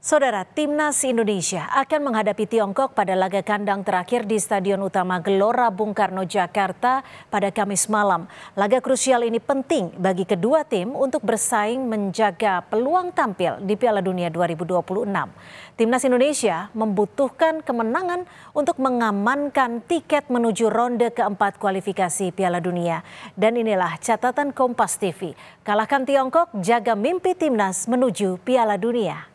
Saudara, Timnas Indonesia akan menghadapi Tiongkok pada laga kandang terakhir di Stadion Utama Gelora Bung Karno, Jakarta pada Kamis malam. Laga krusial ini penting bagi kedua tim untuk bersaing menjaga peluang tampil di Piala Dunia 2026. Timnas Indonesia membutuhkan kemenangan untuk mengamankan tiket menuju ronde keempat kualifikasi Piala Dunia. Dan inilah catatan Kompas TV. Kalahkan Tiongkok, jaga mimpi Timnas menuju Piala Dunia.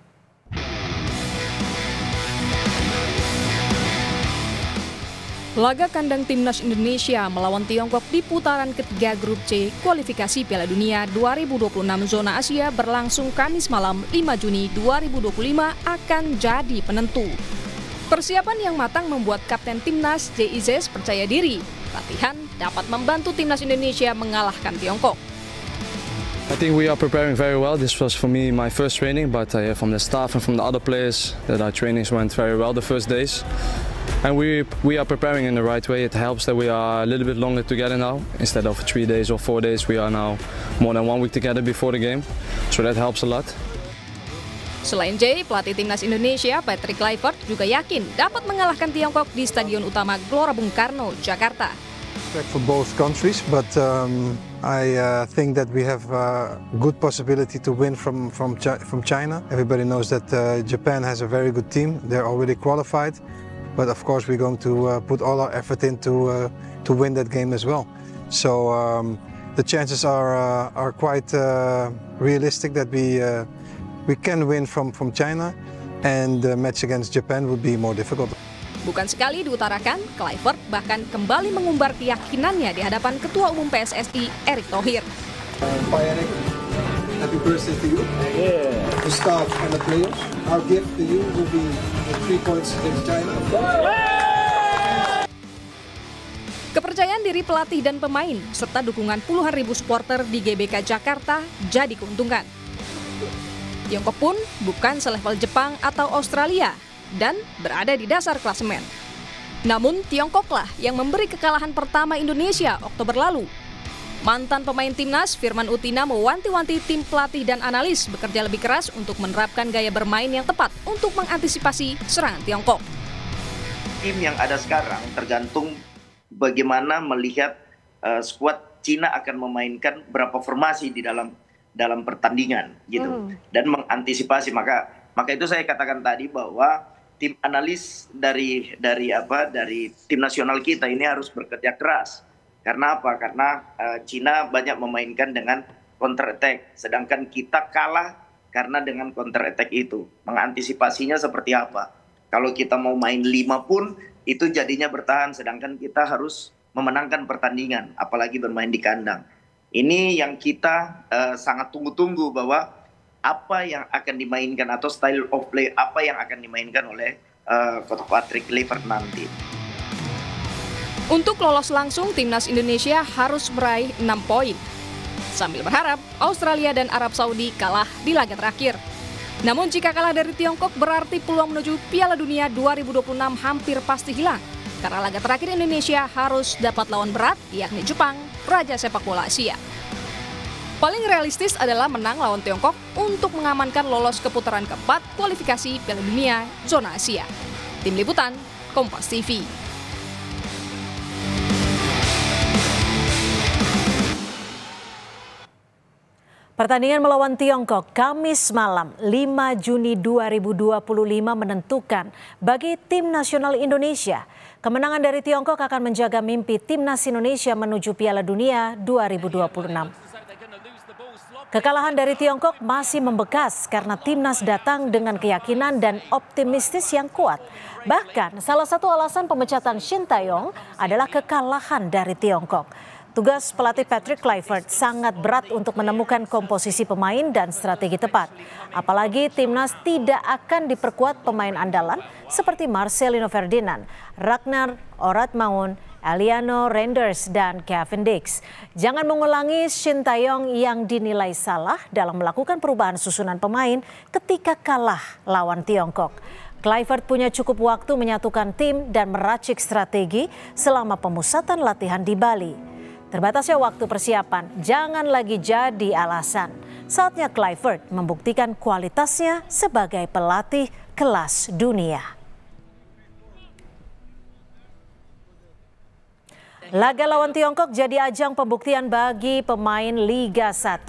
Laga kandang Timnas Indonesia melawan Tiongkok di putaran ketiga Grup C kualifikasi Piala Dunia 2026 zona Asia berlangsung Kamis malam 5 Juni 2025 akan jadi penentu. Persiapan yang matang membuat Kapten Timnas JIZ percaya diri. Latihan dapat membantu Timnas Indonesia mengalahkan Tiongkok. I think we are preparing very well. This was for me my first training, but from the staff and from the other players that our trainings went very well the first days. And we are preparing in the right way. It helps that we are a little bit longer together now. Instead of 3 days or 4 days, we are now more than 1 week together before the game. So that helps a lot. Selain Jay, pelatih Timnas Indonesia Patrick Kluivert juga yakin dapat mengalahkan Tiongkok di Stadion Utama Gelora Bung Karno, Jakarta. For both countries, but I think that we have a good possibility to win from China. Everybody knows that Japan has a very good team. They're already qualified, but of course we're going to put all our effort into to win that game as well. So the chances are quite realistic that we can win from China, and the match against Japan would be more difficult. Bukan sekali diutarakan, Kluivert bahkan kembali mengumbar keyakinannya di hadapan Ketua Umum PSSI, Erick Thohir. Pak Erick, happy birthday to you. The staff and the players. Our gift to you will be 3 points against China. Kepercayaan diri pelatih dan pemain, serta dukungan puluhan ribu supporter di GBK Jakarta jadi keuntungan. Tiongkok pun bukan selevel Jepang atau Australia dan berada di dasar klasemen. Namun Tiongkoklah yang memberi kekalahan pertama Indonesia Oktober lalu. Mantan pemain Timnas Firman Utina mewanti-wanti tim pelatih dan analis bekerja lebih keras untuk menerapkan gaya bermain yang tepat untuk mengantisipasi serangan Tiongkok. Tim yang ada sekarang tergantung bagaimana melihat skuad Cina akan memainkan berapa formasi di dalam pertandingan gitu, dan mengantisipasi. Maka itu saya katakan tadi bahwa tim analis dari tim nasional kita ini harus bekerja keras. Karena apa? Karena Cina banyak memainkan dengan counter attack, sedangkan kita kalah karena dengan counter attack itu. Mengantisipasinya seperti apa? Kalau kita mau main 5 pun itu jadinya bertahan, sedangkan kita harus memenangkan pertandingan, apalagi bermain di kandang. Ini yang kita sangat tunggu-tunggu, bahwa apa yang akan dimainkan atau style of play apa yang akan dimainkan oleh Coach Patrick Kluivert nanti. Untuk lolos langsung, Timnas Indonesia harus meraih 6 poin. Sambil berharap Australia dan Arab Saudi kalah di laga terakhir. Namun jika kalah dari Tiongkok berarti peluang menuju Piala Dunia 2026 hampir pasti hilang. Karena laga terakhir Indonesia harus dapat lawan berat, yakni Jepang, raja sepak bola Asia. Paling realistis adalah menang lawan Tiongkok untuk mengamankan lolos ke putaran keempat kualifikasi Piala Dunia zona Asia. Tim Liputan, Kompas TV. Pertandingan melawan Tiongkok Kamis malam 5 Juni 2025 menentukan bagi tim nasional Indonesia. Kemenangan dari Tiongkok akan menjaga mimpi Timnas Indonesia menuju Piala Dunia 2026. Kekalahan dari Tiongkok masih membekas karena Timnas datang dengan keyakinan dan optimistis yang kuat. Bahkan salah satu alasan pemecatan Shin Tae-yong adalah kekalahan dari Tiongkok. Tugas pelatih Patrick Kluivert sangat berat untuk menemukan komposisi pemain dan strategi tepat. Apalagi Timnas tidak akan diperkuat pemain andalan seperti Marcelino Ferdinand, Ragnar Oratmaun, Eliano Reinders, dan Kevin Dix. Jangan mengulangi Shin Tae-yong yang dinilai salah dalam melakukan perubahan susunan pemain ketika kalah lawan Tiongkok. Kluivert punya cukup waktu menyatukan tim dan meracik strategi selama pemusatan latihan di Bali. Terbatasnya waktu persiapan jangan lagi jadi alasan. Saatnya Kluivert membuktikan kualitasnya sebagai pelatih kelas dunia. Laga lawan Tiongkok jadi ajang pembuktian bagi pemain Liga 1.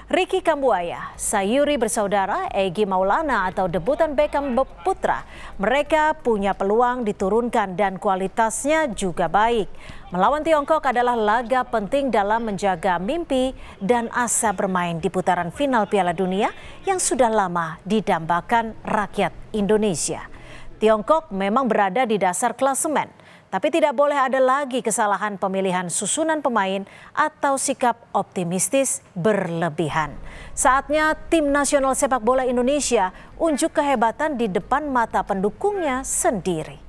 Ricky Kambuaya, Sayuri bersaudara, Egy Maulana atau debutan Beckham putra. Mereka punya peluang diturunkan dan kualitasnya juga baik. Melawan Tiongkok adalah laga penting dalam menjaga mimpi dan asa bermain di putaran final Piala Dunia yang sudah lama didambakan rakyat Indonesia. Tiongkok memang berada di dasar klasemen. Tapi tidak boleh ada lagi kesalahan pemilihan susunan pemain atau sikap optimistis berlebihan. Saatnya tim nasional sepak bola Indonesia unjuk kehebatan di depan mata pendukungnya sendiri.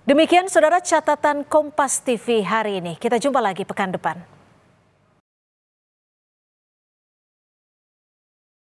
Demikian saudara catatan Kompas TV hari ini. Kita jumpa lagi pekan depan.